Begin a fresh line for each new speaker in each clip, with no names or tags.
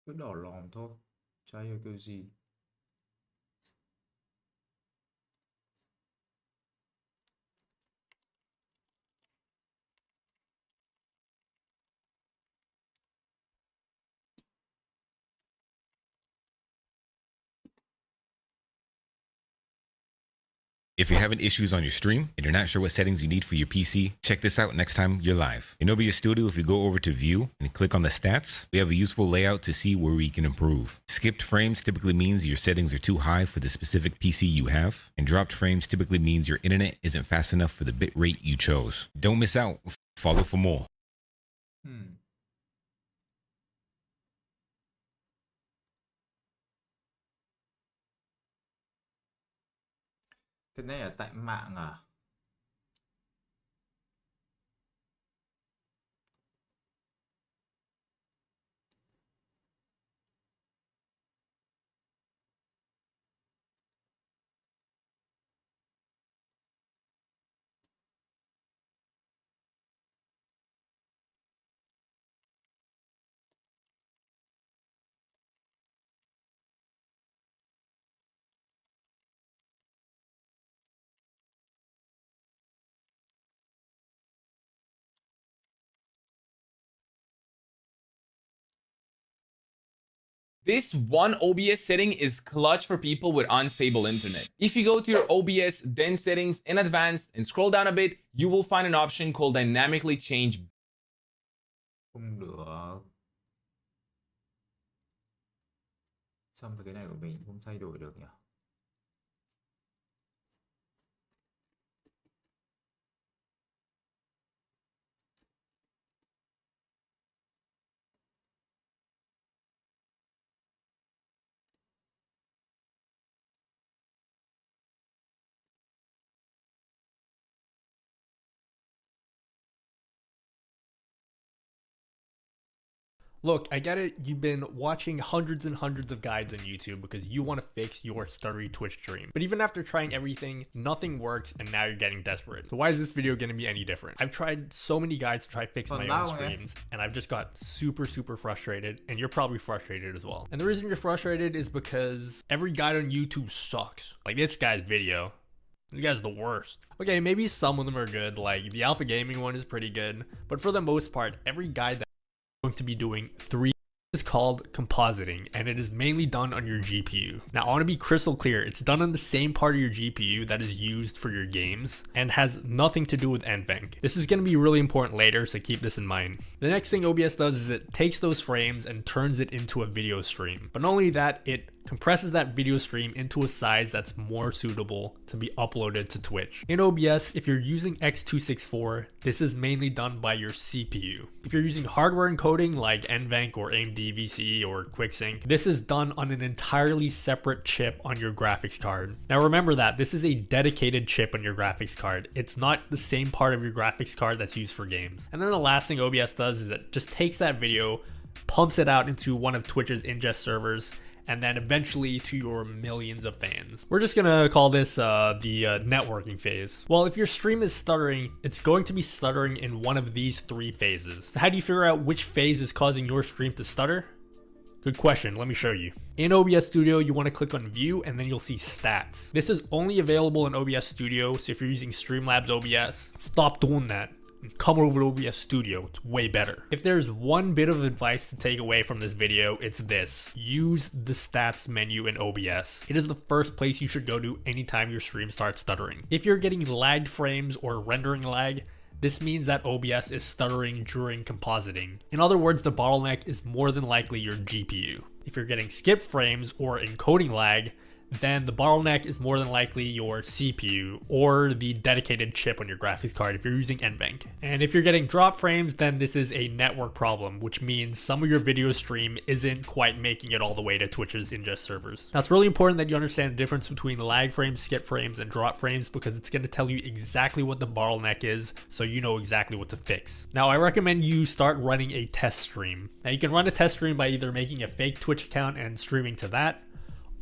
Cứ đỏ lòm thôi. Chả hiểu kiểu gì.
If you're having issues on your stream and you're not sure what settings you need for your PC, check this out next time you're live. In OBS Studio, if you go over to View and click on the stats, we have a useful layout to see where we can improve. Skipped frames typically means your settings are too high for the specific PC you have, and dropped frames typically means your internet isn't fast enough for the bitrate you chose. Don't miss out. Follow for more.
Cái này là tại mạng à?
This one OBS setting is clutch for people with unstable internet. If you go to your OBS then settings in advanced and scroll down a bit, you will find an option called dynamically change.
Không được. Sao mà cái này của mình không thay đổi được nhỉ?
Look, I get it, you've been watching hundreds and hundreds of guides on YouTube because you want to fix your stuttery Twitch stream. But even after trying everything, nothing works and now you're getting desperate. So why is this video going to be any different? I've tried so many guides to try fix my own streams and I've just got super frustrated, and you're probably frustrated as well. And the reason you're frustrated is because every guide on YouTube sucks. Like this guy's video. This guy's the worst. Okay, maybe some of them are good, like the Alpha Gaming one is pretty good, but for the most part, every guide that going to be doing three is called compositing, and it is mainly done on your GPU. Now I want to be crystal clear, it's done on the same part of your GPU that is used for your games and has nothing to do with NVENC. This is going to be really important later, so keep this in mind. The next thing OBS does is it takes those frames and turns it into a video stream. But not only that, it compresses that video stream into a size that's more suitable to be uploaded to Twitch. In OBS, if you're using X264, this is mainly done by your CPU. If you're using hardware encoding like NVENC or AMD VCE or QuickSync, this is done on an entirely separate chip on your graphics card. Now remember that this is a dedicated chip on your graphics card. It's not the same part of your graphics card that's used for games. And then the last thing OBS does is it just takes that video, pumps it out into one of Twitch's ingest servers, and then eventually to your millions of fans. We're just gonna call this the networking phase. Well, if your stream is stuttering, it's going to be stuttering in one of these three phases. So how do you figure out which phase is causing your stream to stutter? Good question, let me show you. In OBS Studio, you want to click on View and then you'll see Stats. This is only available in OBS Studio, so if you're using Streamlabs OBS, stop doing that. Come over to OBS Studio, it's way better. If there's one bit of advice to take away from this video, it's this. Use the stats menu in OBS. It is the first place you should go to anytime your stream starts stuttering. If you're getting lagged frames or rendering lag, this means that OBS is stuttering during compositing. In other words, the bottleneck is more than likely your GPU. If you're getting skipped frames or encoding lag, then the bottleneck is more than likely your CPU or the dedicated chip on your graphics card if you're using NVENC. And if you're getting drop frames, then this is a network problem, which means some of your video stream isn't quite making it all the way to Twitch's ingest servers. Now it's really important that you understand the difference between lag frames, skip frames, and drop frames because it's going to tell you exactly what the bottleneck is, so you know exactly what to fix. Now I recommend you start running a test stream. Now you can run a test stream by either making a fake Twitch account and streaming to that,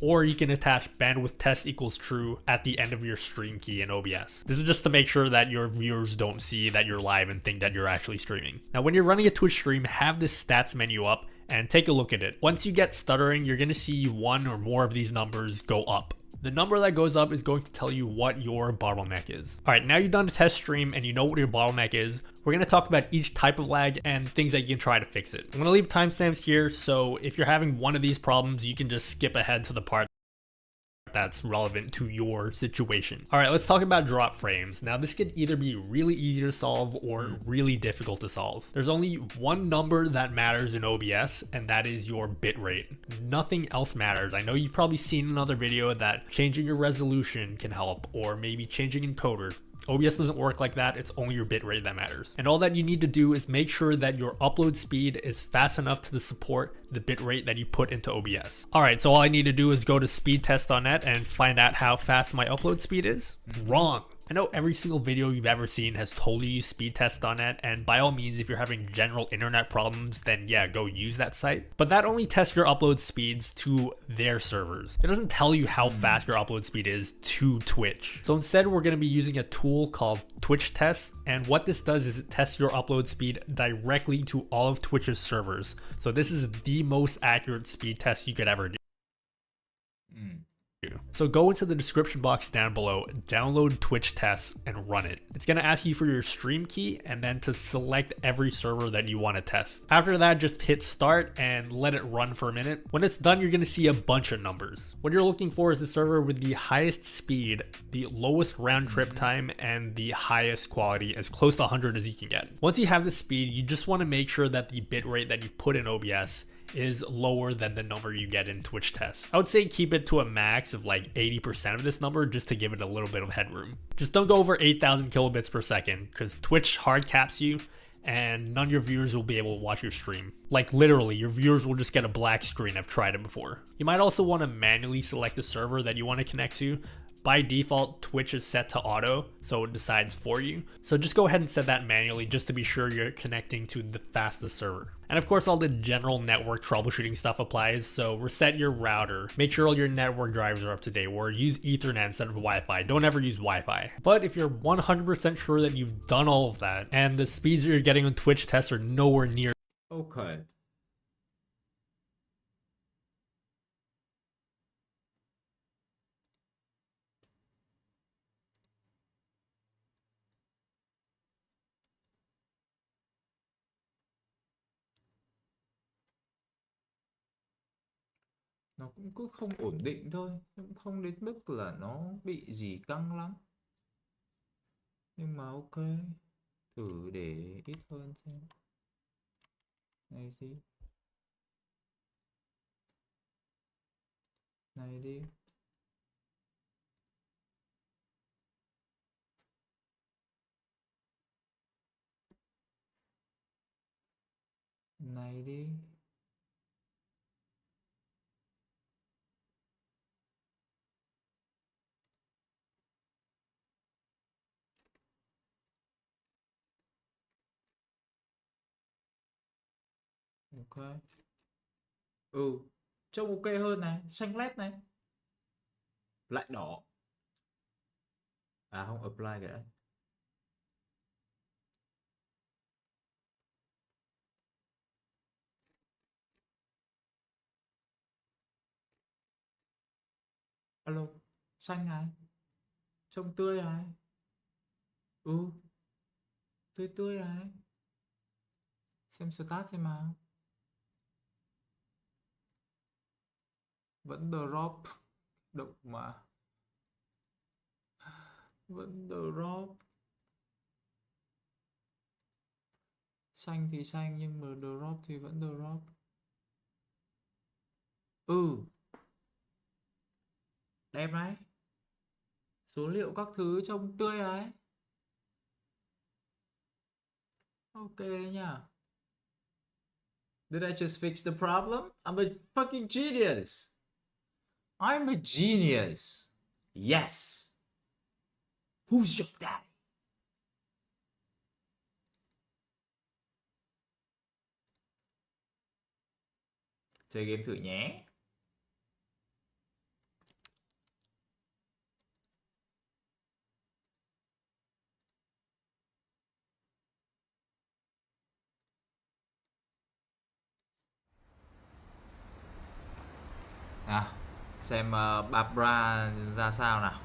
or you can attach bandwidth test equals true at the end of your stream key in OBS. This is just to make sure that your viewers don't see that you're live and think that you're actually streaming. Now, when you're running a Twitch stream, have this stats menu up and take a look at it. Once you get stuttering, you're going to see one or more of these numbers go up. The number that goes up is going to tell you what your bottleneck is. All right, now you've done a test stream and you know what your bottleneck is. We're going to talk about each type of lag and things that you can try to fix it. I'm going to leave timestamps here, so if you're having one of these problems, you can just skip ahead to the part that's relevant to your situation. All right, let's talk about drop frames. Now, this could either be really easy to solve or really difficult to solve. There's only one number that matters in OBS, and that is your bitrate. Nothing else matters. I know you've probably seen another video that changing your resolution can help, or maybe changing encoder. OBS doesn't work like that. It's only your bitrate that matters. And all that you need to do is make sure that your upload speed is fast enough to support the bitrate that you put into OBS. All right, so all I need to do is go to speedtest.net and find out how fast my upload speed is. Wrong. I know every single video you've ever seen has told you speedtest.net, and by all means, if you're having general internet problems, then yeah, go use that site. But that only tests your upload speeds to their servers. It doesn't tell you how fast your upload speed is to Twitch. So instead, we're going to be using a tool called Twitch Test, and what this does is it tests your upload speed directly to all of Twitch's servers. So this is the most accurate speed test you could ever do. So go into the description box down below, download Twitch Test and run it. It's going to ask you for your stream key and then to select every server that you want to test. After that, just hit start and let it run for a minute. When it's done, you're going to see a bunch of numbers. What you're looking for is the server with the highest speed, the lowest round trip time, and the highest quality, as close to 100 as you can get. Once you have the speed, you just want to make sure that the bitrate that you put in OBS is lower than the number you get in Twitch Test. I would say keep it to a max of like 80% of this number just to give it a little bit of headroom. Just don't go over 8,000 kilobits per second because Twitch hard caps you and none of your viewers will be able to watch your stream. Like literally, your viewers will just get a black screen. I've tried it before. You might also want to manually select the server that you want to connect to. By default, Twitch is set to auto, so it decides for you. So just go ahead and set that manually just to be sure you're connecting to the fastest server. And of course, all the general network troubleshooting stuff applies, so reset your router. Make sure all your network drivers are up to date, or use Ethernet instead of Wi-Fi. Don't ever use Wi-Fi. But if you're 100% sure that you've done all of that, and the speeds that you're getting on Twitch tests are nowhere near
Okay. Nó cũng cứ không ổn định thôi, cũng không đến mức là nó bị gì căng lắm. Nhưng mà ok, thử để ít hơn xem. Này gì? Này đi. Này đi. Ok. Trông ok hơn này, xanh led này. Lại đỏ. À không, apply cái đã. Alo, xanh này. Trông tươi này. Tươi tươi này. Xem stat xem nào. Vẫn drop. Động mà. Vẫn drop. Xanh thì xanh nhưng mà drop thì vẫn drop. Đẹp đấy. Số liệu các thứ trông tươi đấy. Ok nhá. Did I just fix the problem? I'm a fucking genius. I'm a genius. Yes. Who's your daddy? Chơi game thử nhé. Xem Barbara ra sao nào.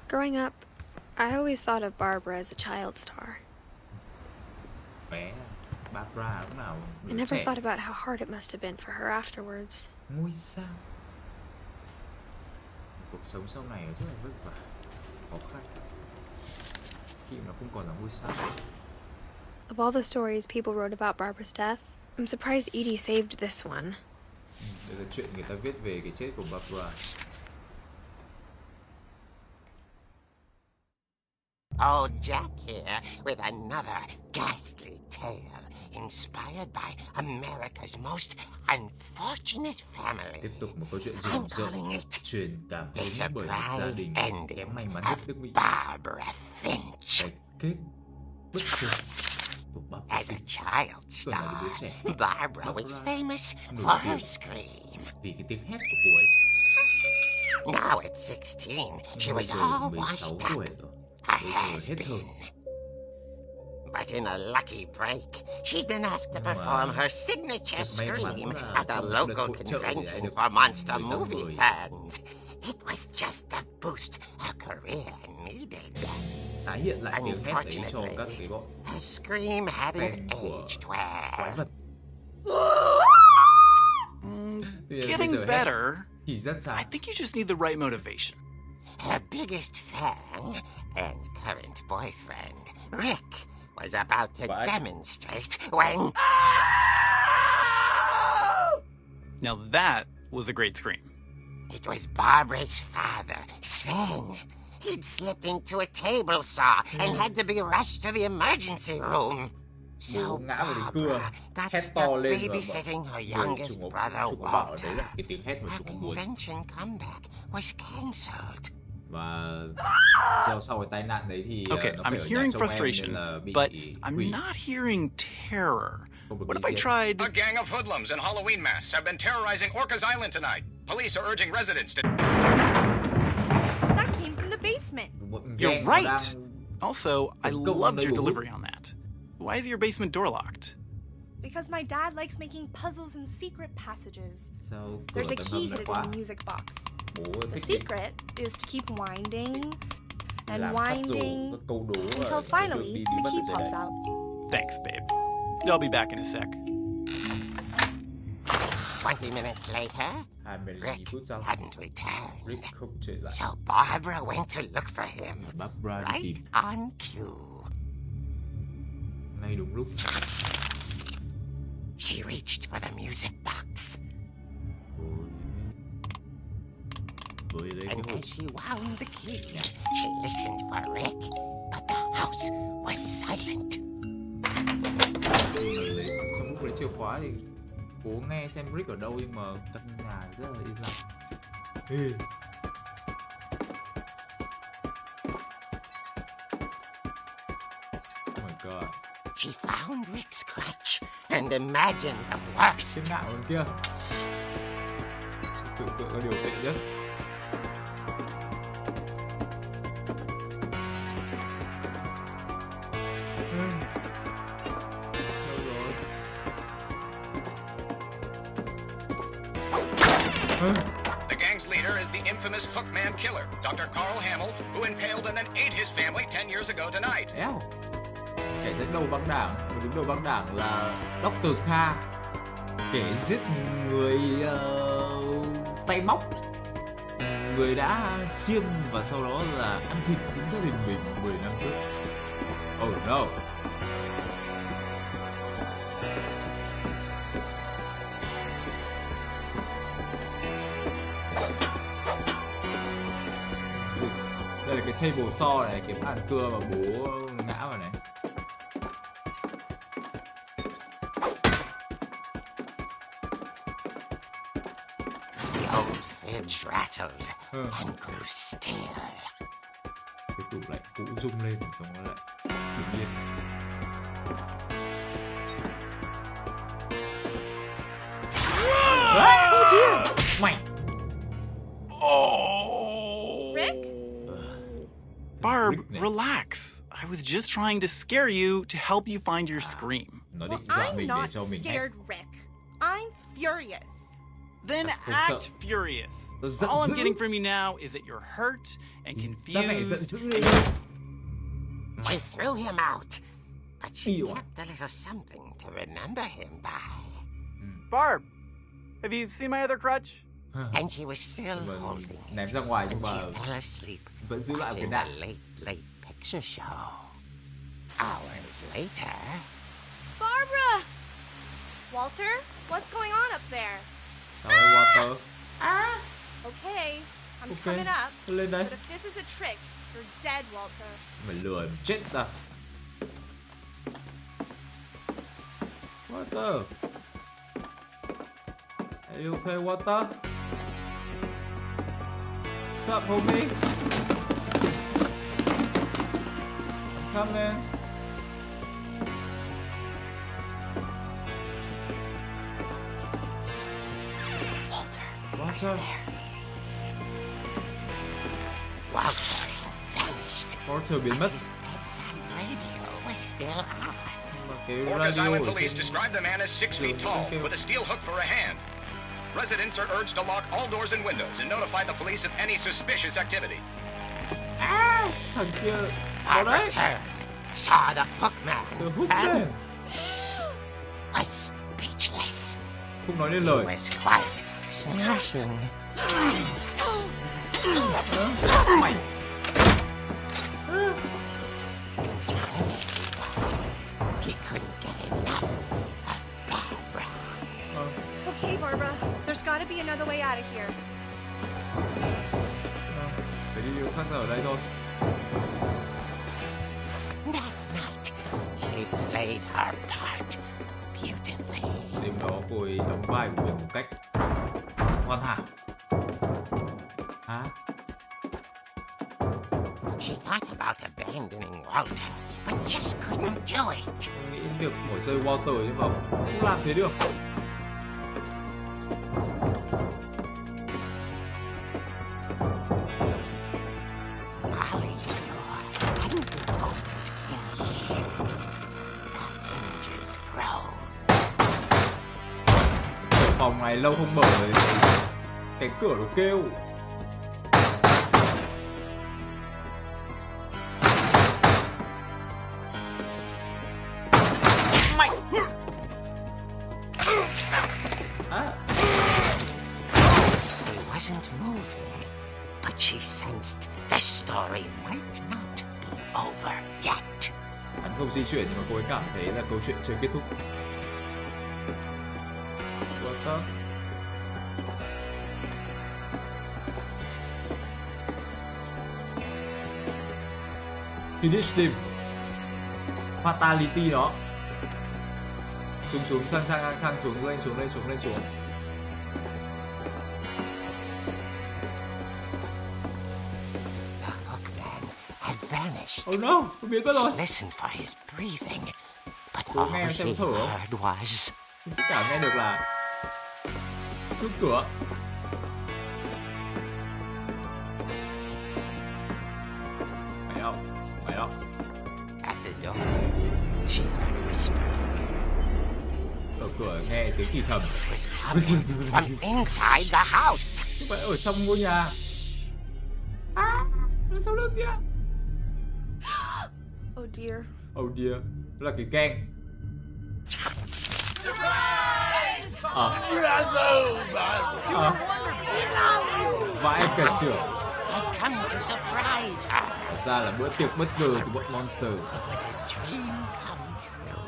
Growing up, I always thought of Barbara as a child star.
Bé Barbara lúc nào
I
đứa
never
trẻ
thought about how hard it must have been for her afterwards.
ngôi sao. Cuộc sống sau này rất là vất vả, khó khăn khi nó không còn là ngôi sao.
Of all the stories people wrote about Barbara's death, I'm surprised Edie saved this one.
Đây là chuyện người ta viết về cái chết của Barbara.
Old Jack here with another ghastly tale inspired by America's most unfortunate family.
Tiếp tục một câu chuyện
I'm
rùng
calling
rợn
it
truyền cảm
The
hứng bởi một gia
Surprise
đình
Ending
kém may mắn nhất
of
nước Mỹ.
Barbara Finch.
Cái kết bất chợt của Barbara
As a
Finch.
child
Tôi là đứa
star,
trẻ.
Barbara was famous for her scream.
Vì cái tiếng hét của cô ấy.
Now at 16, she
Bây
was
giờ
all
16
washed
tuổi
up.
rồi.
A
Bây giờ hết
has-been.
hồn.
But in a lucky break, she'd been asked to perform her signature scream at a local convention for monster movie fans. It was just the boost her career needed.
Tái hiện lại tiếng hét đấy cho các cái gọi
Her scream hadn't
fan của
aged
quái
well.
vật. Bây giờ
Getting
hét
better.
thì rất
I
dài.
think you just need the right motivation.
Her biggest fan and current boyfriend, Rick, was about to
What?
demonstrate when...
Now that was a great scream.
It was Barbara's father, Sven. He'd slipped into a table saw and had to be rushed to the emergency room. So
Bố ngã vào đến cưa,
Barbara got
hét
stuck
to lên và
babysitting her
bảo
youngest
chúng
brother
nó bảo
Walter.
đấy là cái tiếng hét mà
Her
chúng nó muốn.
convention comeback was cancelled.
Và sau cái tai nạn đấy thì
Okay,
nó phải
I'm
ở nhà
hearing
trông em
frustration,
nên là bị
but
hủy.
I'm not hearing terror.
Không được
What
đi
if I
giết.
tried...
A gang of hoodlums in Halloween masks have been terrorizing Orcas Island tonight. Police are urging residents to...
That came from the basement.
Một
You're
gang nó
right.
đang-
Also, I
Tấn công
loved
nơi
your
bố.
delivery on that. Why is your basement door locked?
Because my dad likes making puzzles and secret passages.
Sao cửa
There's a
tầng
key
hầm này
hidden
khóa?
in the music box.
Bố
The
thích
secret is to keep winding and
làm puzzle,
winding
các câu đố
until
ở cái đường
finally
đi
the
bí mật
key
ở dưới
pops
đấy.
out.
Thanks, babe. I'll be back in a sec.
20 minutes later,
25
Rick
phút sau,
hadn't returned.
Rick không trở lại.
So Barbara went to look for him.
Barbara đi
Right
tìm
on cue.
ngay đúng lúc.
She reached for the music box.
Cô với lấy cái
And
hộp.
as she wound the key, she listened for Rick, but the house was silent.
Trong lúc lấy chìa khóa thì cố nghe xem Rick ở đâu nhưng mà căn nhà rất là im lặng. Ê. Oh my god.
She found Rick's crutch and imagined the worst.
Cái ngạo bên kia. Tưởng tượng là điều tệ nhất. Đâu rồi?
The gang's leader is the infamous Hookman killer, Dr. Carl Hamill, who impaled and then ate his family 10 years ago tonight.
Éo. Kẻ dẫn đầu băng đảng, người đứng đầu băng đảng là Dr. K. Kẻ giết người tay móc. Người đã xiêm và sau đó là ăn thịt chính gia đình mình 10 năm trước. Oh no. Đây là cái table saw này, cái bàn cưa mà bố ngã vào này.
The old fridge rattled and grew still.
Cái tủ lạnh cũ rung lên xong nó lại bình yên. Mày
Rick?
Barb,
Rick này.
relax. I was just trying to scare you to help you find your scream.
Nó
Well,
định dọa
I'm
mình để
not
cho mình
scared, Rick. I'm furious.
Then
That's what's
act furious.
Tao giận
All I'm
dữ.
getting from you now is that you're hurt and
Ta phải giận
confused.
dữ đi.
She threw him out, but she
Ew.
kept a little something to remember him by.
Barb, have you seen my other crutch?
And she was still
Nhưng mà
holding it
ném ra ngoài nhưng
when
mà
she fell asleep
vẫn giữ lại cái
watching
đạn.
the late picture show. Hours later,
Barbara! Walter, what's going on up there?
Sao đây Water?
Okay, I'm
Ok,
coming up.
tôi lên đây.
But if this is a trick, you're dead, Walter.
Mày lừa em chết ra. Water. Are you okay, Water? Sup, homie? I'm coming.
Walter,
Water.
Walter had vanished,
Water biến
but
mất.
his bedside radio was still on.
Mà cái
Orcas
radio
Island
ở
police
trên...
described the man as 6 feet tall with a steel hook for a hand. Residents are urged to lock all doors and windows and notify the police of any suspicious activity.
Thằng kia... Có
Barbara
đấy.
turned, saw the hookman,
The hookman.
and was speechless.
Không nói nên
He
lời.
was quite smashing.
Mày.
And here he was. He couldn't get enough of Barbara.
Okay, Barbara, there's gotta be another way out of here.
Phải đi điều khác ra ở đây thôi.
That night, she played her part beautifully.
Đêm đó cô ấy đóng vai của mình một cách hoàn hảo. Hả?
She thought about abandoning Walter, but just couldn't do it.
Tôi nghĩ việc mồi rơi Walter nhưng mà không làm thế được.
Molly's door hadn't been opened in years. The hinges groaned.
Phòng này lâu không mở rồi. Cái cửa nó kêu. À,
He wasn't moving, but she sensed the story might not be over yet.
hắn không di chuyển nhưng mà cô ấy cảm thấy là câu chuyện chưa kết thúc. Walter. Finish him. Fatality đó. Xuống xuống sang xuống lên xuống.
The hookman had vanished.
Oh no, cô biến mất rồi.
She listened for his breathing, but
Cô
all
nghe
she
xem thở không?
heard was
Tất cả nghe được là chuông cửa. Mày đâu?
at the door. She heard whispering.
Ở cửa nghe tiếng thì thầm.
It was coming from inside the house.
Không phải ở trong ngôi nhà. À, ở sau lưng kia.
Oh dear.
Oh dear, đó là cái gang. Vãi cả trưởng.
Monsters had come to surprise her.
Ra là bữa tiệc bất ngờ từ bọn monster.
It was a dream come true.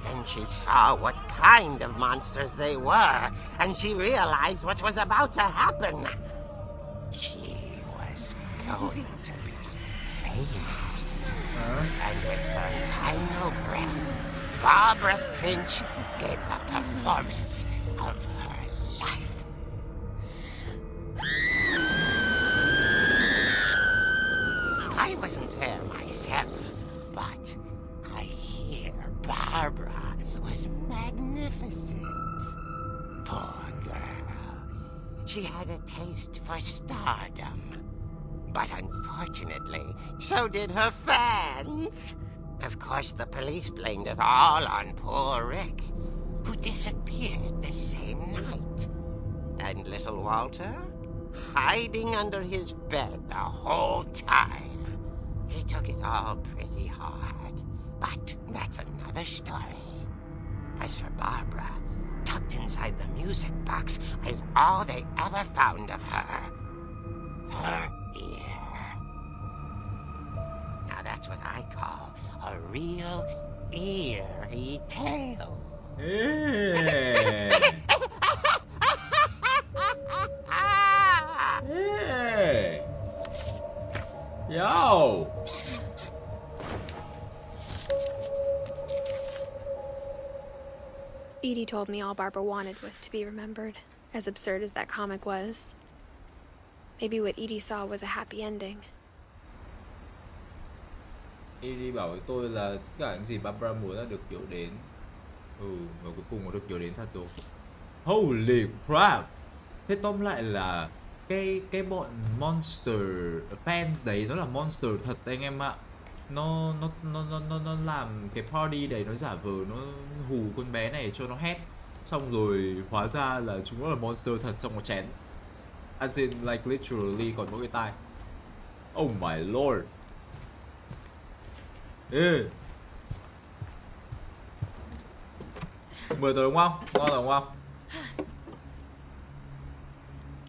Then she saw what kind of monsters they were, and she realized what was about to happen. She was going to be famous. And with her final breath, Barbara Finch gave the performance of her life. I wasn't there myself, but I hear Barbara was magnificent. Poor girl. She had a taste for stardom. But unfortunately, so did her fans. Of course, the police blamed it all on poor Rick, who disappeared the same night. And little Walter? Hiding under his bed the whole time. He took it all pretty hard. But that's another story. As for Barbara, tucked inside the music box is all they ever found of her. Her ear. Now that's what I call a real eerie tale.
Ê. Ê. Yo.
Edie told me all Barbara wanted was to be remembered, as absurd as that comic was. Maybe what Edie saw was a happy ending.
Edie bảo với tôi là tất cả những gì Barbara muốn là được nhớ đến. Và cuối cùng nó được nhớ đến thật rồi. Holy crap. Thế tóm lại là cái bọn monster fans đấy nó là monster thật anh em ạ. Nó làm cái party đấy, nó giả vờ nó hù con bé này cho nó hét, xong rồi hóa ra là chúng nó là monster thật, xong nó chén. As in like literally còn mỗi cái tai. Oh my lord. Ê. Mười rồi đúng không? Ngon rồi đúng không?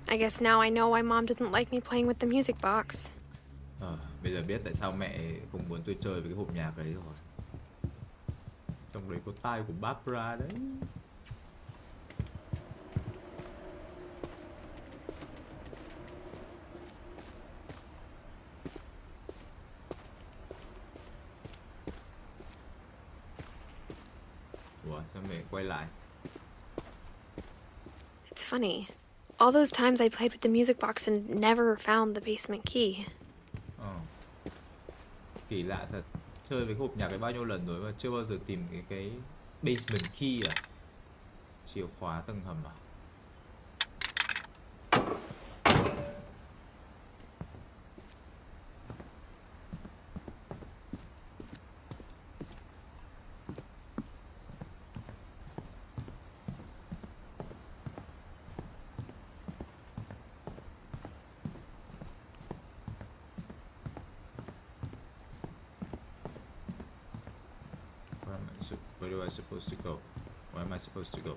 I guess now I know why Mom didn't like me playing with the music box.
Bây giờ biết tại sao mẹ không muốn tôi chơi với cái hộp nhạc đấy rồi. Trong đấy có tai của Barbara đấy. Ủa sao mẹ quay lại?
It's funny. All those times I played with the music box and never found the basement key.
Kỳ lạ thật. Chơi với hộp nhạc cái bao nhiêu lần rồi mà chưa bao giờ tìm cái basement key à? Chìa khóa tầng hầm à? Where do I supposed to go? Where am I supposed to go?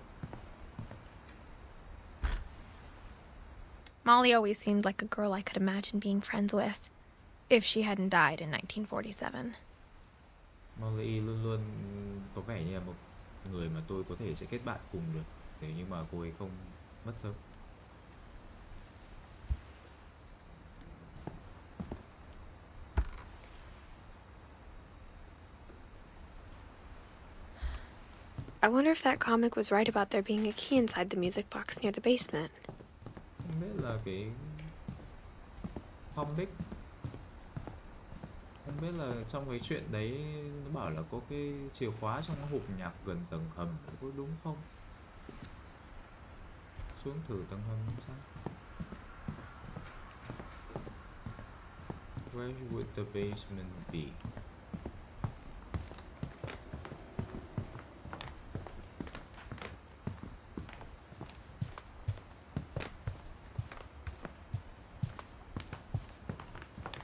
Molly always seemed like a girl I could imagine being friends with, if she hadn't died in 1947.
Molly luôn luôn có vẻ như là một người mà tôi có thể sẽ kết bạn cùng được, nếu như mà cô ấy không mất sớm.
I wonder if that comic was right about there being a key inside the music box near the basement.
Không biết là cái comic, không biết là trong cái chuyện đấy nó bảo là có cái chìa khóa trong cái hộp nhạc gần tầng hầm, có đúng không? Xuống thử tầng hầm sao? Where would the basement be?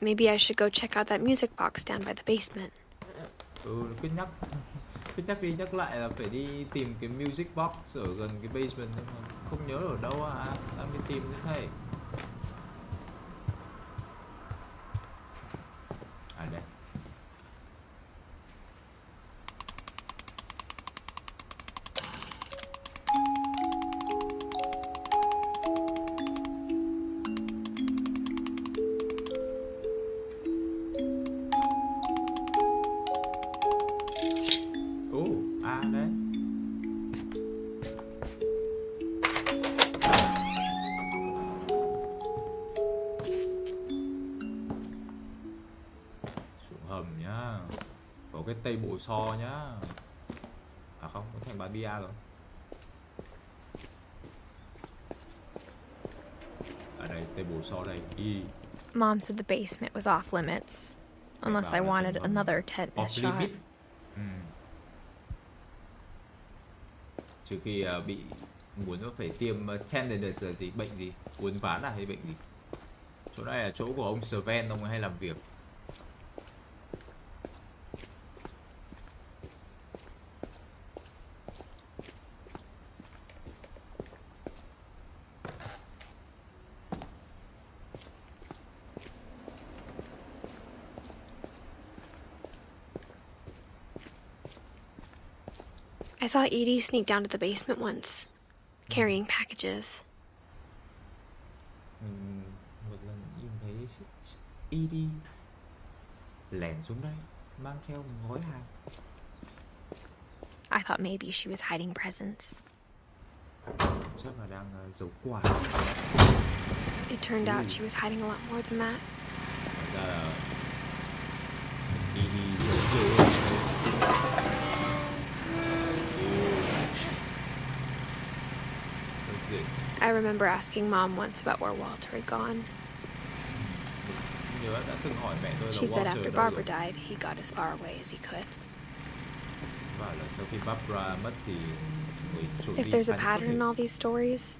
Maybe I should go check out that music box down by the basement.
Cứ nhắc đi nhắc lại là phải đi tìm cái music box ở gần cái basement, nhưng mà không nhớ ở đâu à, đang đi tìm thế thầy. À đây. Đấy. Xuống hầm nhá. Có cái tây bộ so nhá. À không, có thành bán bia rồi. Ở đây tây bộ so đây.
Mom said the basement was off limits, unless I wanted another tetanus
Off
shot.
limit. Trừ khi bị muốn nó phải tiêm tetanus là gì, bệnh gì, uốn ván à hay bệnh gì? Chỗ này là chỗ của ông Sven, ông ấy hay làm việc.
I saw Edie sneak down to the basement once, carrying packages.
Một lần nhìn thấy Edie lẻn xuống đây, mang theo một gói hàng.
I thought maybe she was hiding presents.
Chắc là đang giấu quà.
It turned out she was hiding a lot more than that.
Thật ra là Edie giấu nhiều hơn. What's this?
I remember asking Mom once about where Walter had gone.
Nhớ đã từng hỏi mẹ tôi là
She said
Walter
after
ở đâu
Barbara
rồi.
died, he got as far away as he could.
Bảo là sau khi Barbara mất thì người trốn
If
đi
there's
xa
a
nhất có
pattern in
thể.
all these stories,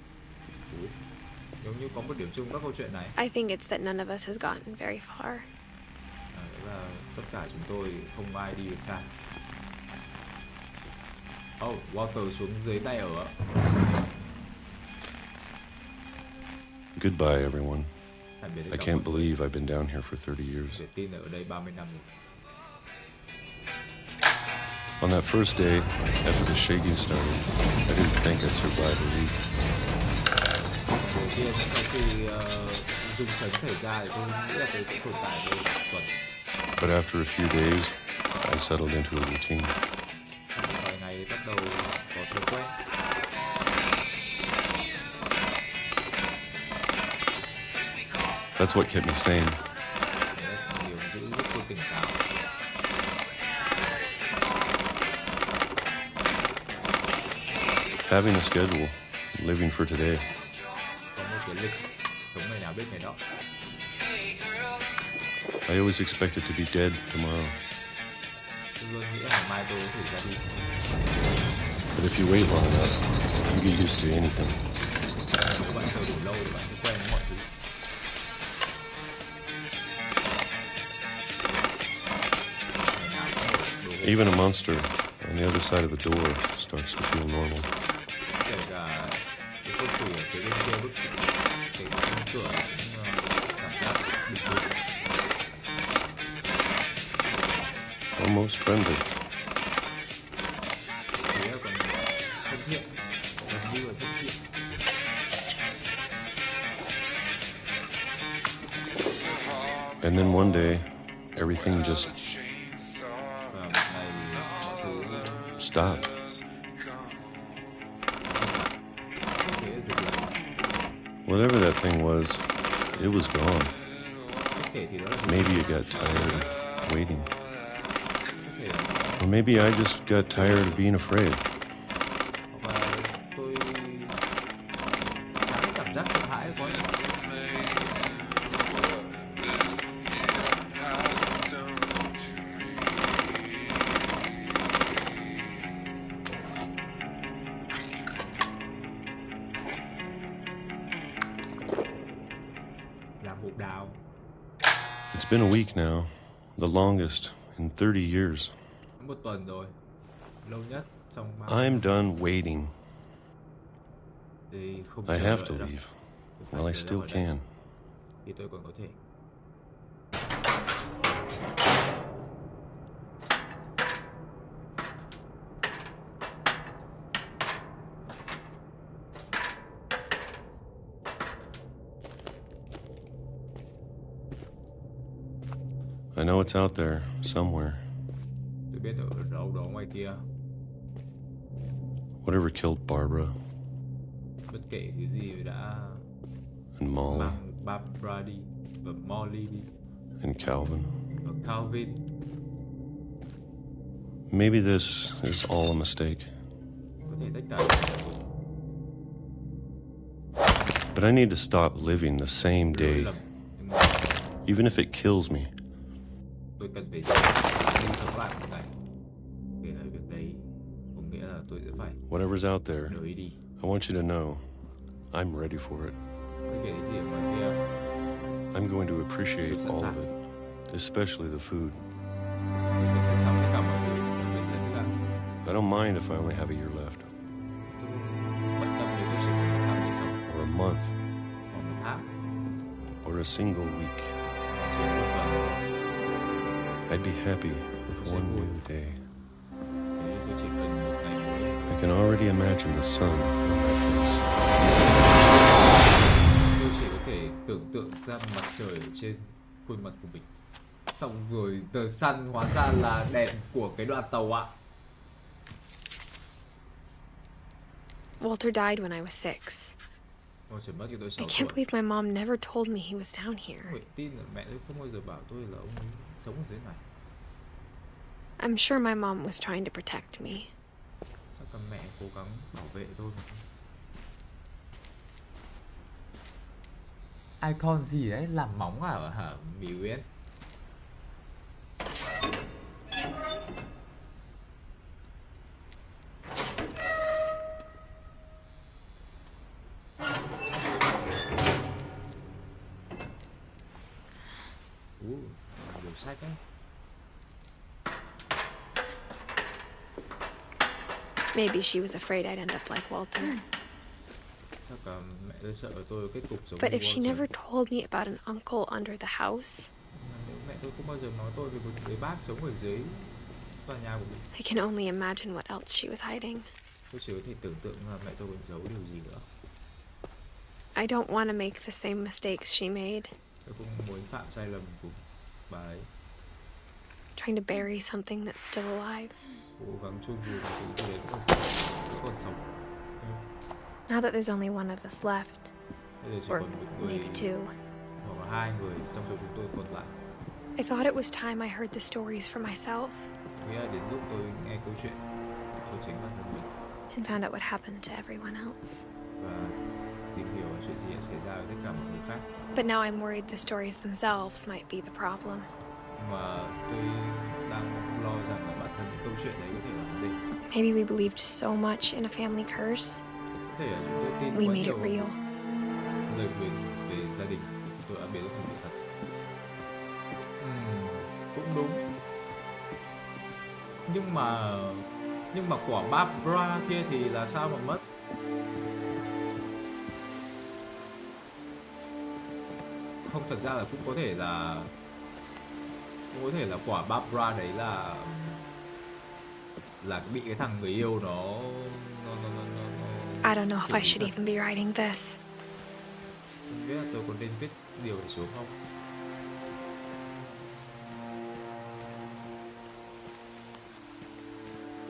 Giống như có một điểm chung các câu chuyện này.
I think it's that none of us has gotten very far.
Đấy là tất cả chúng tôi không ai đi được xa. Oh, Walter xuống dưới này ở.
Goodbye, everyone.
Tạm biệt tất
I
cả
can't
mọi người.
believe I've been down here for 30 years.
Để tin ở đây 30 năm rồi.
On that first day, after the shaking started, I didn't think I'd survive a week.
Đầu tiên sau khi rung chấn xảy ra thì tôi nghĩ là tôi sẽ tồn tại đây một tuần.
But after a few days, I settled into a routine.
Sau một vài ngày bắt đầu có thói quen.
That's what kept me sane.
Đấy là điều giữ giúp tôi tỉnh táo.
Having a schedule, living for today.
Có một cái lịch, sống ngày nào biết ngày đó.
I always expected to be dead tomorrow.
Tôi luôn nghĩ là mai tôi có thể ra đi.
But if you wait long enough, you get used to anything.
Nếu bạn chờ đủ lâu thì bạn sẽ quen với mọi thứ. Ngày nào cũng một đồ hộp.
Even a monster on the other side of the door starts to feel normal.
Kể cả cái con quỷ ở phía bên kia bức kể cả khung cửa cũng cảm giác bình thường.
Almost friendly.
Thế còn thân thiện, gần như là thân thiện.
And then one day, everything just
Và một ngày mọi thứ
stopped.
thế là dừng lại.
Whatever that thing was, it was gone.
Bất kể thì đó là
Maybe it got tired of waiting.
có thể là
Or maybe I just got tired of being afraid.
hoặc là tôi chán cái cảm giác sợ hãi quá. Làm hộp đào.
It's been a week now, the longest in 30 years.
Một tuần rồi, lâu nhất trong
I'm done waiting.
thì không
I
chờ
have
đợi
to
đâu.
leave
Tôi phải
while I
rời
still
khỏi đây
can.
thì tôi còn có thể.
I know it's out there somewhere.
Tôi biết ở đâu đó ngoài kia,
Whatever killed Barbara
bất kể thứ gì đã
and Molly
mang Barbara đi và Molly đi
and Calvin.
và Calvin.
Maybe this is all a mistake.
Có thể tất cả đều là một
But I need to stop living the same
lỗi
day.
lầm. Nhưng mà
even if it kills me.
Tôi cần phải đi sống lại một ngày. Kể lại việc đấy, có nghĩa là tôi sẽ phải
Whatever's out there,
đuổi đi.
I want you to know I'm ready for it.
Cái kể gì ở ngoài kia,
I'm going to appreciate all of it, especially the food.
tôi sẽ trân trọng tất cả mọi thứ, đặc biệt là thức ăn.
I don't mind if I only have a year left,
Tôi không bận tâm nếu tôi chỉ còn một năm để sống,
or a month,
hoặc một tháng,
or a single week.
hoặc chỉ một tuần.
I'd be happy with one new day.
Nếu như tôi chỉ cần một ngày mới,
I can already imagine the sun on my face.
tôi chỉ có thể tưởng tượng ra mặt trời ở trên khuôn mặt của mình. Xong rồi the sun hóa ra là đèn của cái đoạn tàu ạ.
Walter died when I was 6.
Walter mất khi tôi
I
6
can't
tuổi.
believe my mom never told me he was down here.
Tôi tin là mẹ tôi không bao giờ bảo tôi là ông ấy sống ở dưới này.
I'm sure my mom was trying to protect me.
Chắc là mẹ cố gắng bảo vệ tôi mà. Icon gì đấy, làm móng à hả Mỹ Uyên? Đồ sách ấy.
Maybe she was afraid I'd end up like Walter.
Chắc là mẹ tôi sợ tôi kết cục giống
But
như
if she
Walter.
never told me about an uncle under the house,
Nếu mẹ tôi không bao giờ nói tôi về một người bác sống ở dưới tòa nhà của mình,
I can only imagine what else she was hiding.
tôi chỉ có thể tưởng tượng là mẹ tôi còn giấu điều gì nữa.
I don't want to make the same mistakes she made,
Tôi không muốn phạm sai lầm của bà ấy.
trying to bury something that's still alive.
Cố gắng chôn vùi một thứ gì đấy vẫn còn sống.
Now that there's only one of us left,
Bây giờ chỉ
or
còn một người
maybe two,
hoặc là hai người trong số chúng tôi còn lại.
I thought it was time I heard the stories for myself
Nghĩa là đến lúc tôi nghe câu chuyện cho chính bản thân mình
and found out what happened to everyone else.
và tìm hiểu là chuyện gì đã xảy ra với tất cả mọi người khác.
But now I'm worried the stories themselves might be the problem.
Nhưng mà tôi đang lo rằng là bản thân những câu chuyện đấy có thể là vấn đề.
Maybe we believed so much in a family curse,
Có thể là chúng tôi tin
we
quá
made it
nhiều
real.
lời nguyền về gia đình, tôi đã biến nó thành sự thật. Cũng đúng. Nhưng mà quả Barbara kia thì là sao mà mất? Không, thật ra là cũng có thể là quả Barbara đấy là bị cái thằng người yêu nó
I don't know if I should even be writing this.
không biết là tôi có nên viết điều này xuống không.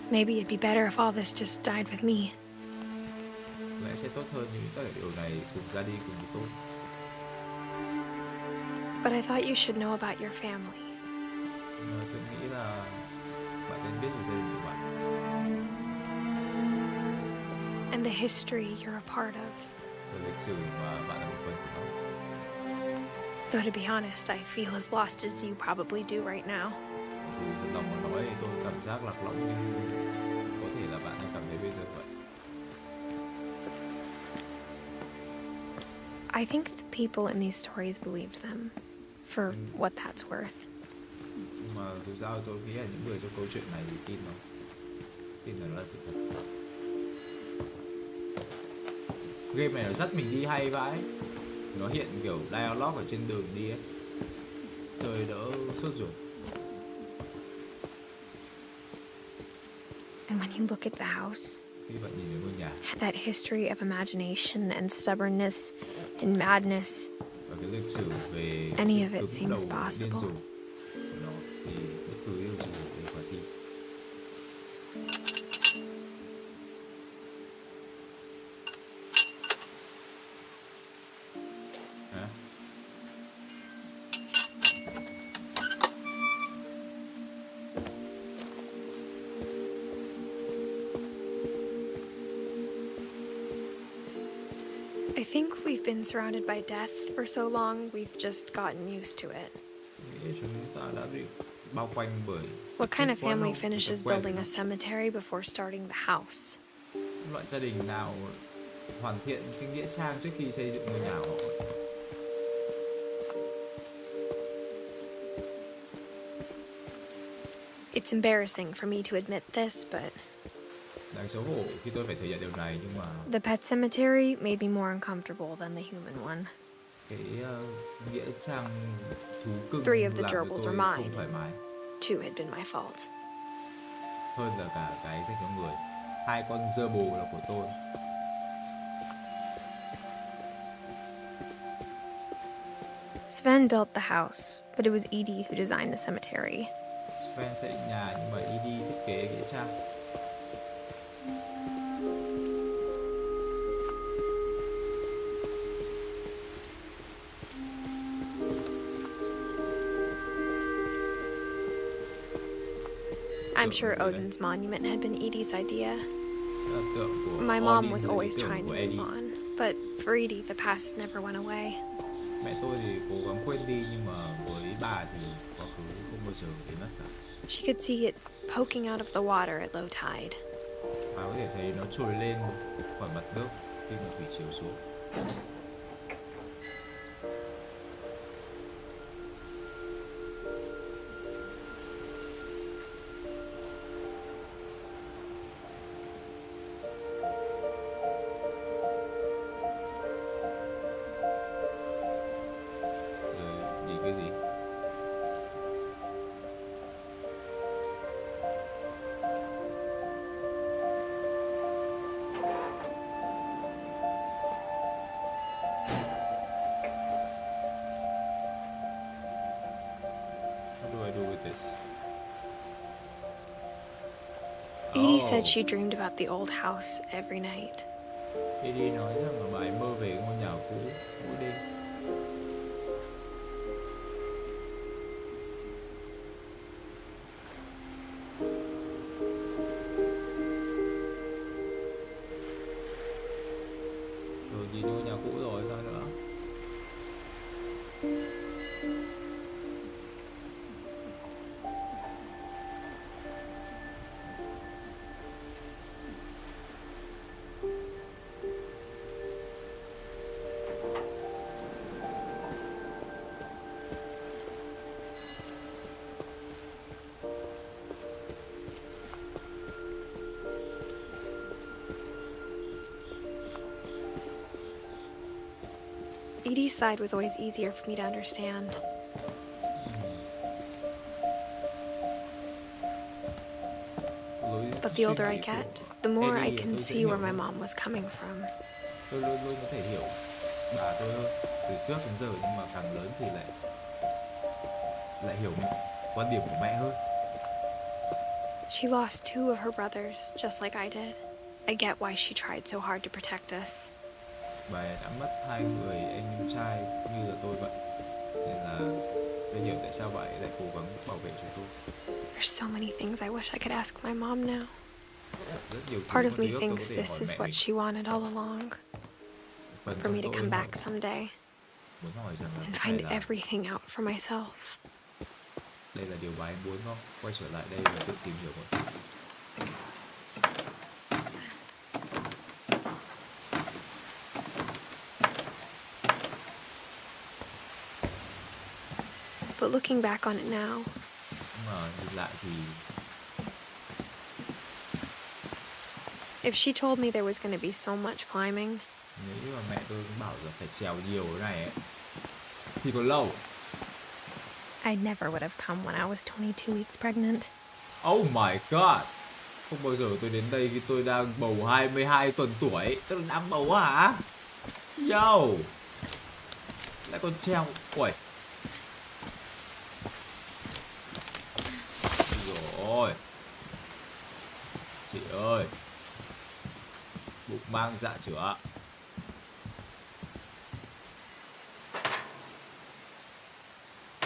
Maybe it'd be better if all this just died with me.
Lẽ sẽ tốt hơn nếu tất cả điều này cùng ra đi cùng với tôi.
But I thought you should know about your family.
Nhưng mà tôi nghĩ là bạn nên biết về gia đình của bạn
And the history you're a part of.
và lịch sử mà bạn là một phần của nó.
Though to be honest, I feel as lost as you probably do right now.
Dù thật lòng mà nói tôi cảm giác lạc lõng như có thể là bạn đang cảm thấy bây giờ vậy.
I think the people in these stories believed them, for what that's worth.
Nhưng mà dù sao tôi nghĩ là những người trong câu chuyện này thì tin là nó là sự thật. Game này nó dắt mình đi hay vãi. Nó hiện kiểu dialogue ở trên đường đi ấy. Trời đỡ sốt ruột.
And when you look at the house,
Khi bạn nhìn đến ngôi nhà
that history of imagination and stubbornness and madness,
và cái lịch sử về
Any
sự
of it
cứng
seems
đầu,
possible.
điên rồ của nó thì bất cứ điều gì đều khả thi. Hả?
I I think we've been surrounded by death for so long, we've just gotten used to it.
Nghĩ chúng ta đã bị bao quanh bởi
What
chết
kind of
quá
family
lâu,
finishes
quen với
building
nó.
a cemetery before starting the house?
Loại gia đình nào hoàn thiện cái nghĩa trang trước khi xây dựng ngôi nhà của họ?
It's embarrassing for me to admit this, but
Đáng xấu hổ khi tôi phải thừa nhận điều này, nhưng mà
the pet cemetery made me more uncomfortable than the human one.
cái nghĩa trang thú cưng
3 of the
làm cho
gerbils
tôi
were
không
mine.
thoải mái
2 had been my fault.
hơn là cả cái dành cho người. 2 con gerbil là của tôi.
Sven built the house, but it was Edie who designed the cemetery.
Sven xây nhà nhưng mà Edie thiết kế nghĩa trang.
I'm sure Odin's monument had been Edie's idea.
Là tượng của
My mom
Odin
was
là ý
always
tưởng
trying to
của
move
Eddie.
on, but for Edie, the past never went away.
Mẹ tôi thì cố gắng quên đi, nhưng mà với bà thì quá khứ không bao giờ biến mất cả.
She could see it poking out of the water at low tide.
Bà có thể thấy nó trồi lên khỏi mặt nước khi mà thủy chiều xuống. Rồi nhìn cái gì? What do I do with this?
Edie said she dreamed about the old house every night.
Edie nói rằng là bà ấy mơ về ngôi nhà cũ mỗi đêm. Rồi nhìn ngôi nhà cũ rồi sao nữa?
Edie's side was always easier for me to understand. But the older I get, the more I can see where my mom was coming from.
Tôi luôn luôn có thể hiểu bà tôi hơn từ trước đến giờ, nhưng mà càng lớn thì lại hiểu quan điểm của mẹ hơn.
She lost 2 of her brothers, just like I did. I get why she tried so hard to protect us.
Bà ấy đã mất 2 người anh trai như là tôi vậy, nên là tôi hiểu tại sao bà ấy lại cố gắng bảo vệ chúng tôi.
There's so many things I wish I could ask my mom now.
Rất nhiều
Part
thứ
of
mà
me
tôi ước tôi có
thinks
thể
this
hỏi
is
mẹ
what
mình.
she wanted all along,
Phần
for
trong
me to
tôi
come back someday
muốn hỏi rằng là
and
có phải
find
là
everything out for myself.
đây là điều bà ấy muốn không? Quay trở lại đây và tự tìm hiểu một.
But looking back on it now,
Nhưng mà nhìn lại thì
if she told me there was going to be so much climbing,
nếu như mà mẹ tôi bảo là phải trèo nhiều cái này ấy, thì còn lâu.
I never would have come when I was 22 weeks pregnant.
Oh my god. Không bao giờ tôi đến đây khi tôi đang bầu 22 tuần tuổi. Tôi đang bầu hả? Yo. Lại còn treo. Uầy. Rồi. Chị ơi. Bụng mang dạ chữa.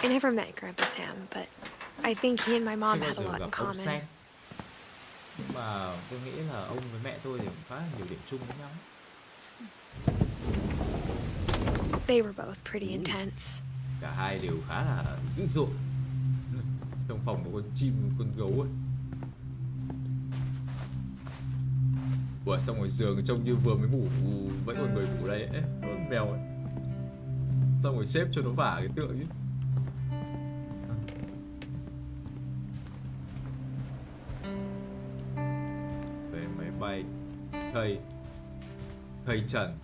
I never met Grandpa Sam, but I think he and my mom
Chưa bao
had a
giờ
lot in
gặp ông
common.
Sam. Nhưng mà tôi nghĩ là ông với mẹ tôi thì cũng khá là nhiều điểm chung với nhau.
They were both pretty intense.
Cả hai đều khá là dữ dội. Trong phòng có con chim, con gấu ấy. Ủa, xong rồi giường trông như vừa mới ngủ, vẫn còn người ngủ đây ấy, con mèo ấy. Xong rồi xếp cho nó vả cái tượng chứ. Về máy bay, thầy Trần.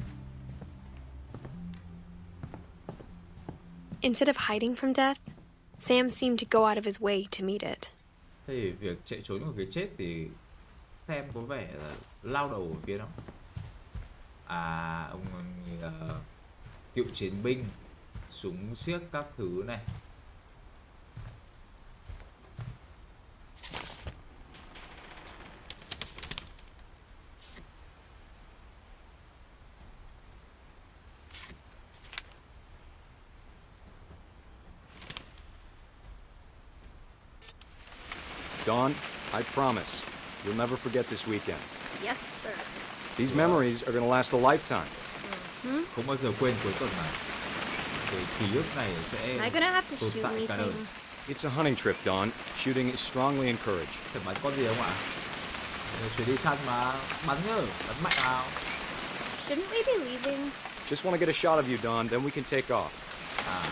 Instead of hiding from death, Sam seemed to go out of his way to meet it.
Thế thì việc chạy trốn của cái chết thì Sam có vẻ là lao đầu ở phía đó. À, ông cựu chiến binh, súng xiếc các thứ này.
Dawn, I promise, you'll never forget this weekend.
Yes, sir.
These memories are gonna last a lifetime.
Không bao giờ quên cuối tuần này. Cái ký ức này sẽ
Am I gonna have to
tồn
shoot
tại cả đời.
anything?
It's a hunting trip, Dawn. Shooting is strongly encouraged.
Phải bắn con gì không ạ? Chuyến đi săn mà, bắn nhá, bắn mạnh nào.
Shouldn't we be leaving?
Just want to get a shot of you, Dawn, then we can take off.
À,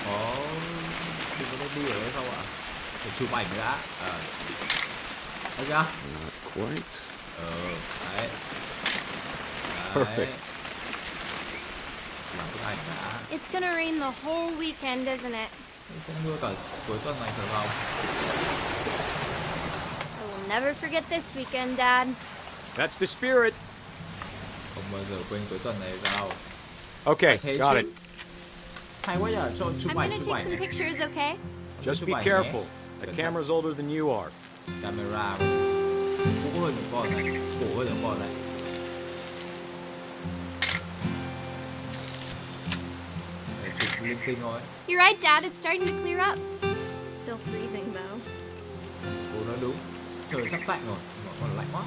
có đừng có đi ở đây không ạ? Phải chụp ảnh đã. Ok.
Not quite.
Đấy.
Perfect.
Làm bức ảnh đã.
It's gonna rain the whole weekend, isn't it?
Sẽ mưa cả cuối tuần này phải không?
I will never forget this weekend, Dad.
That's the spirit.
Không bao giờ quên cuối tuần này đâu.
Okay,
Thế
got
chứ.
it.
Hay quá nhờ, cho
I'm
chụp
gonna
ảnh
take some
này.
pictures, okay?
Just be careful. That camera's older than you are.
Camera cũ hơn những con này, cổ hơn những con này. Để chụp linh tinh thôi.
You're right, Dad. It's starting to clear up. Still freezing, though.
Cô nói đúng. Trời sắp lạnh rồi, mà còn lạnh quá.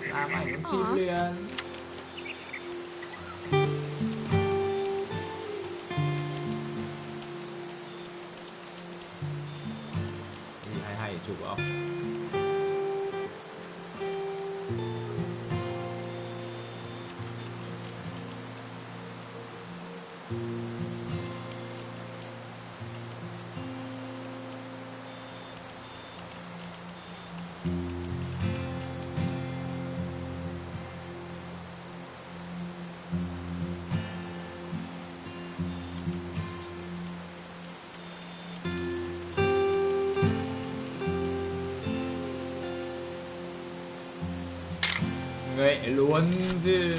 Làm ảnh con chim liền. Gì hay hay chụp không? Nghệ luôn chứ.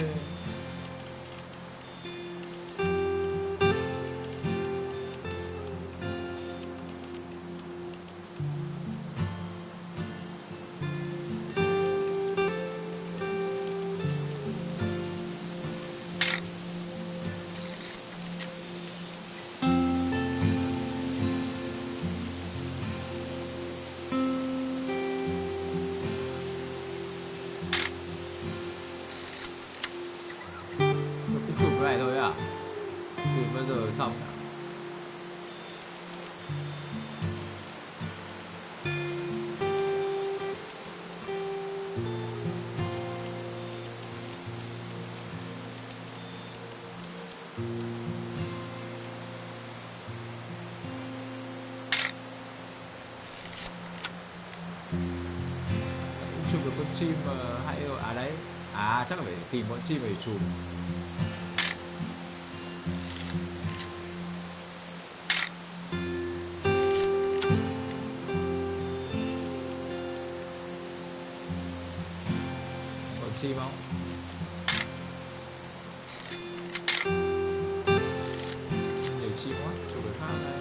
Chụp cái này thôi à? Chụp bao giờ xong nhỉ? Chụp được con chim hay rồi. À đấy. À chắc là phải tìm con chim để chụp. Còn chim không? Nhiều chim quá, chụp cái khác đây.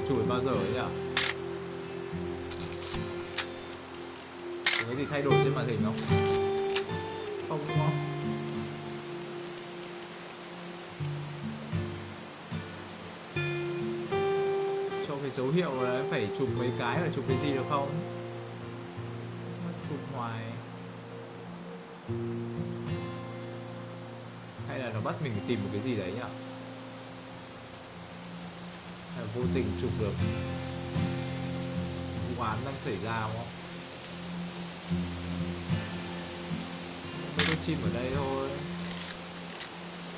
chụp bao giờ ấy nhỉ? Có cái gì thay đổi trên màn hình không? Không đúng không? Cho cái dấu hiệu là phải chụp mấy cái là chụp cái gì được không? Chụp hoài. Hay là nó bắt mình phải tìm một cái gì đấy nhỉ? Hay là vô tình chụp được vụ án đang xảy ra không? Có con chim ở đây thôi.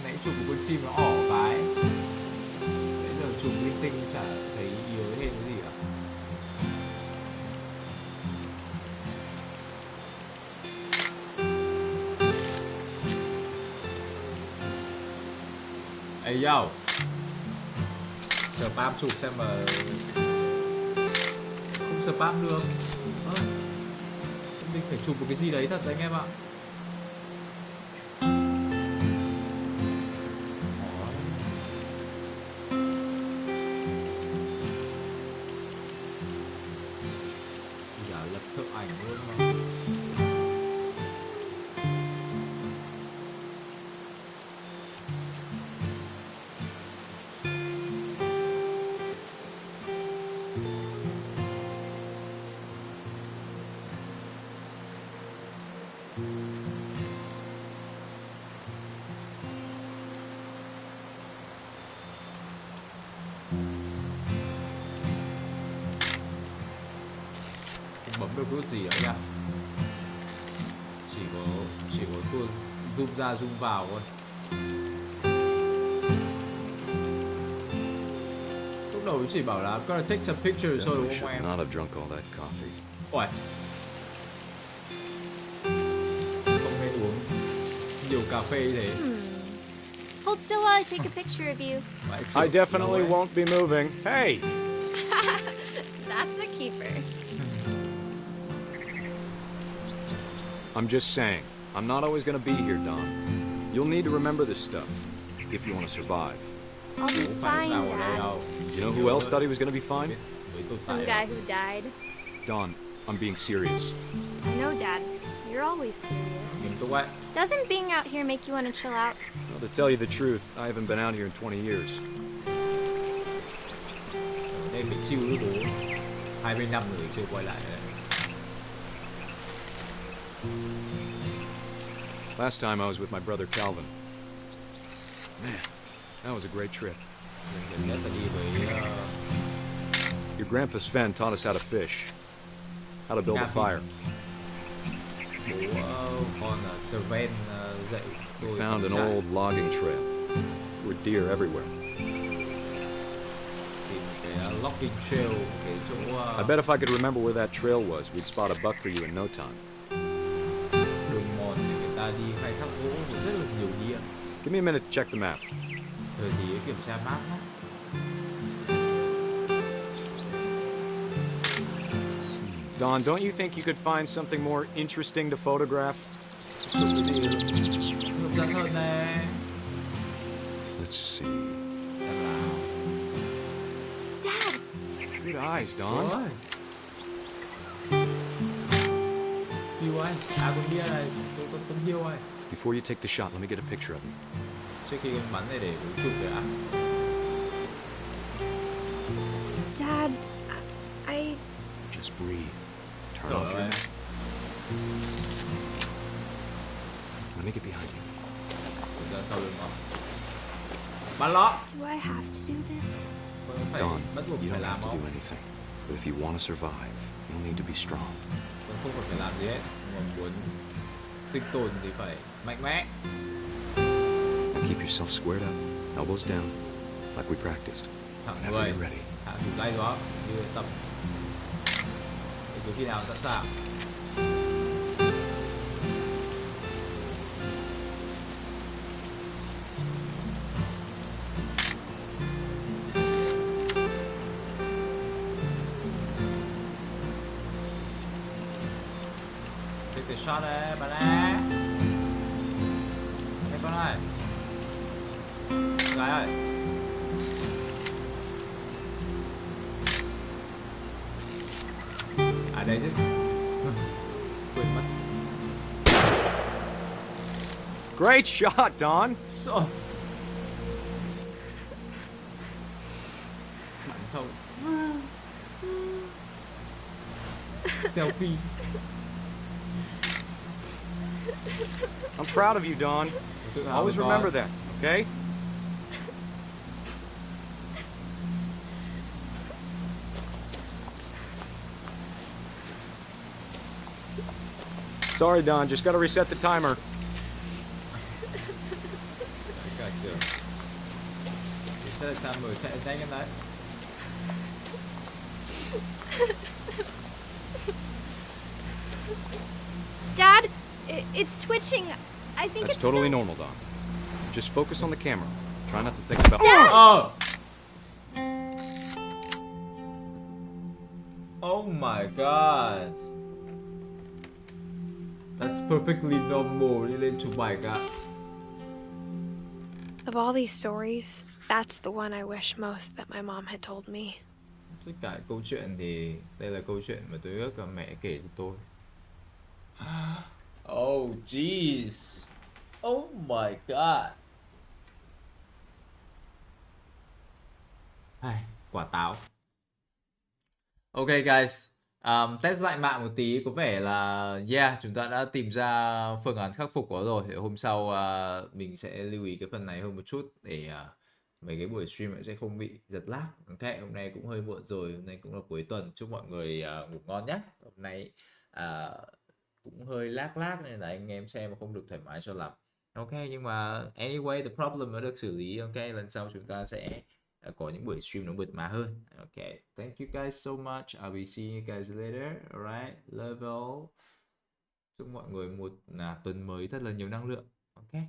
Nãy chụp một con chim nó ỏ cái. Bây giờ chụp linh tinh chả thấy yếu thêm cái gì cả. Ê yo, spam chụp xem mà không spam được. Mình phải chụp một cái gì đấy thật đấy anh em ạ. Giờ lập thợ ảnh luôn mà. Bấm được nút gì đấy nhá. Chỉ có tua zoom ra zoom vào thôi. Lúc đầu chỉ bảo là gonna take some pictures thôi đúng không em?
Not have drunk all that coffee.
Ôi. Không nên uống nhiều cà phê thế.
Hold still while I take a picture of you.
I definitely won't be moving. Hey!
That's a keeper.
I'm just saying, I'm not always gonna be here, Don. You'll need to remember this stuff if you want to survive.
I'll be fine, Dad.
You know who else thought he was gonna be fine?
Some guy who died.
Don, I'm being serious.
I know, Dad. You're always serious.
What?
Doesn't being out here make you want to chill out?
Well, to tell you the truth, I haven't been out here in 20 years.
Đây phải chill nữa bố. 20 năm rồi chưa quay lại nữa.
Last time I was with my brother Calvin. Man, that was a great trip. Your grandpa Sven taught us how to fish, how to build a fire. We found an old logging trail. There were deer everywhere. I bet if I could remember where that trail was, we'd spot a buck for you in no time. Give me a minute to check the map. Don, don't you think you could find something more interesting to photograph? Let's see.
Dad!
Good eyes, Don. Before you take the shot, let me get a picture of you.
Dad, I...
Just breathe. Turn off your neck. Let me get behind you.
Do I have to do this?
Don, you don't have to do anything. But if you want to survive, you'll need to be strong. Now keep yourself squared up, elbows down, like we practiced. Whenever you're ready.
Take the shot đấy, bà nè. Đây con ơi. Gái ơi. À đây chứ. Quên mất.
Great shot, Don.
Sợ. Bạn sau. Selfie.
I'm proud of you, Don. Always remember that, okay? Sorry, Don. Just gotta reset the timer.
Cả trường. Thì sẽ là time mở chạy nhanh em đấy.
Dad, it's twitching. I think
That's
it's
totally
so...
normal, Don. Just focus on the camera. Try not to think about...
Oh! Oh my god. That's perfectly normal. Đi lên chụp bài cả.
Of all these stories, that's the one I wish most that my mom had told me.
Tất cả câu chuyện thì đây là câu chuyện mà tôi ước là mẹ kể cho tôi. Oh jeez. Oh my god. Ai, quả táo. Ok guys, test lại mạng một tí, có vẻ là chúng ta đã tìm ra phương án khắc phục đó rồi. Thì hôm sau mình sẽ lưu ý cái phần này hơn một chút để mấy cái buổi stream sẽ không bị giật lag. Ok, hôm nay cũng hơi muộn rồi, hôm nay cũng là cuối tuần, chúc mọi người ngủ ngon nhé. Hôm nay cũng hơi lag nên là anh em xem mà không được thoải mái cho lắm. Ok, nhưng mà anyway the problem đã được xử lý. Ok, lần sau chúng ta sẽ có những buổi stream nó mượt mà hơn. Ok, thank you guys so much. I'll be seeing you guys later. Alright, love all. Chúc mọi người một tuần mới thật là nhiều năng lượng. Ok.